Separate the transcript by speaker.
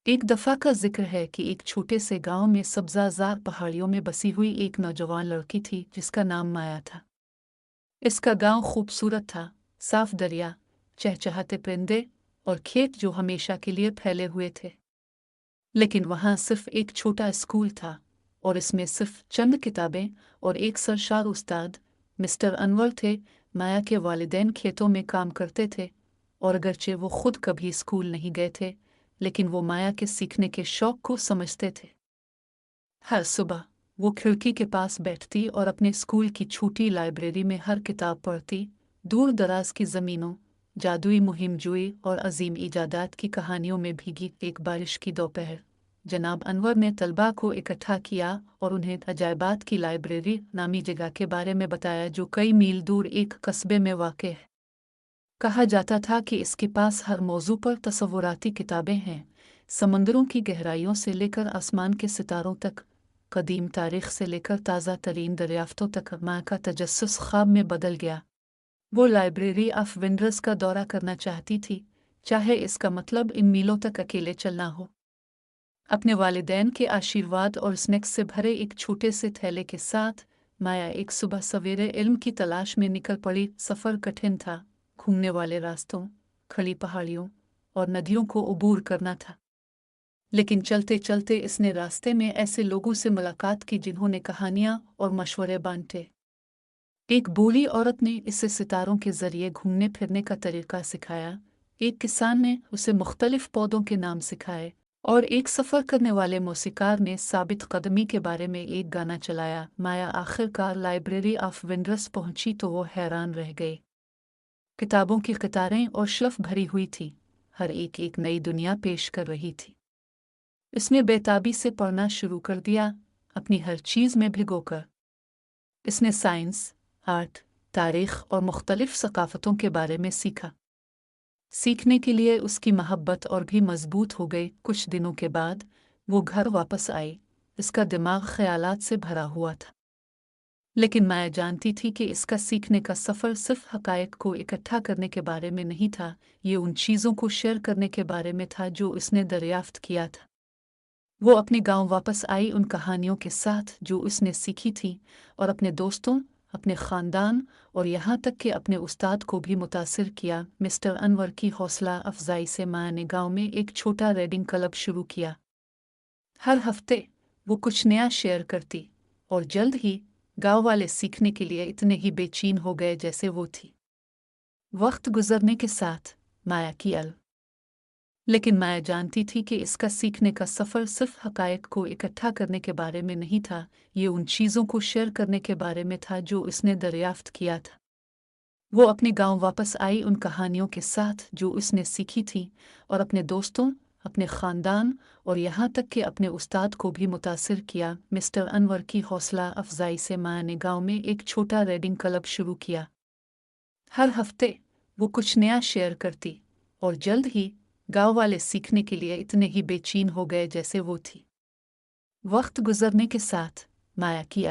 Speaker 1: एक दफ़ा का जिक्र है कि एक छोटे से गांव में सब्ज़ाज़ार पहाड़ियों में बसी हुई एक नौजवान लड़की थी जिसका नाम माया था। इसका गांव खूबसूरत था, साफ दरिया, चहचहाते परिंदे और खेत जो हमेशा के लिए फैले हुए थे। लेकिन वहाँ सिर्फ एक छोटा स्कूल था और इसमें सिर्फ चंद किताबें और एक सरशार उस्ताद मिस्टर अनवर थे। माया के वालिदैन खेतों में काम करते थे और अगरचे वो खुद कभी स्कूल नहीं गए थे, लेकिन वो माया के सीखने के शौक को समझते थे। हर सुबह वो खिड़की के पास बैठती और अपने स्कूल की छोटी लाइब्रेरी में हर किताब पढ़ती। दूर दराज की ज़मीनों, जादुई मुहिम जुई और अजीम इजादात की कहानियों में भीगी एक बारिश की दोपहर, जनाब अनवर ने तलबा को इकट्ठा किया और उन्हें अजायबात की लाइब्रेरी नामी जगह के बारे में बताया जो कई मील दूर एक कस्बे में वाक़ है। कहा जाता था कि इसके पास हर मौजू पर तसव्वुराती किताबें हैं, समंदरों की गहराइयों से लेकर आसमान के सितारों तक, कदीम तारीख से लेकर ताज़ा तरीन दरियाफ्तों तक। माँ का तजस्सुस ख्वाब में बदल गया। वो लाइब्रेरी ऑफ विंडर्स का दौरा करना चाहती थी, चाहे इसका मतलब इन मीलों तक अकेले चलना हो। अपने वालिदैन के आशीर्वाद और स्नैक्स से भरे एक छोटे से थैले के साथ माया एक सुबह सवेरे इल्म की तलाश में निकल पड़ी। सफ़र कठिन था, घूमने वाले रास्तों, खड़ी पहाड़ियों और नदियों को अबूर करना था। लेकिन चलते चलते इसने रास्ते में ऐसे लोगों से मुलाकात की जिन्होंने कहानियाँ और मशवरे बांटे। एक बूढ़ी औरत ने इसे सितारों के जरिए घूमने फिरने का तरीका सिखाया, एक किसान ने उसे मुख्तलिफ पौधों के नाम सिखाए और एक सफ़र करने वाले मौसीकार ने साबित कदमी के बारे में एक गाना चलाया। माया आखिरकार लाइब्रेरी ऑफ विंडर्स पहुंची तो वो हैरान रह गई। किताबों की कतारें और शेल्फ भरी हुई थी, हर एक नई दुनिया पेश कर रही थी। इसने बेताबी से पढ़ना शुरू कर दिया, अपनी हर चीज़ में भिगोकर। इसने साइंस, आर्ट, तारीख़ और मुख्तलिफ सकाफ़तों के बारे में सीखा। सीखने के लिए उसकी मोहब्बत और भी मजबूत हो गई। कुछ दिनों के बाद वो घर वापस आई, इसका दिमाग ख्यालात से भरा हुआ था। लेकिन मैं जानती थी कि इसका सीखने का सफ़र सिर्फ हक़ाइक़ को इकट्ठा करने के बारे में नहीं था, ये उन चीज़ों को शेयर करने के बारे में था जो इसने दरियाफ्त किया था। वो अपने गांव वापस आई उन कहानियों के साथ जो उसने सीखी थी, और अपने दोस्तों, अपने ख़ानदान और यहाँ तक कि अपने उस्ताद को भी मुतासिर किया। मिस्टर अनवर की हौसला अफजाई से माँ ने गांव में एक छोटा रीडिंग क्लब शुरू किया। हर हफ्ते वो कुछ नया शेयर करती और जल्द ही गांव वाले सीखने के लिए इतने ही बेचैन हो गए जैसे वो थी। वक्त गुजरने के साथ माया की लेकिन मैं जानती थी कि इसका सीखने का सफ़र सिर्फ हक़ाइक़ को इकट्ठा करने के बारे में नहीं था, ये उन चीज़ों को शेयर करने के बारे में था जो उसने दरियाफ्त किया था। वो अपने गांव वापस आई उन कहानियों के साथ जो उसने सीखी थी, और अपने दोस्तों, अपने ख़ानदान और यहाँ तक कि अपने उस्ताद को भी मुतासिर किया। मिस्टर अनवर की हौसला अफजाई से माँ ने गाँव में एक छोटा रीडिंग क्लब शुरू किया। हर हफ्ते वो कुछ नया शेयर करती और जल्द ही गांव वाले सीखने के लिए इतने ही बेचैन हो गए जैसे वो थी। वक्त गुजरने के साथ माया की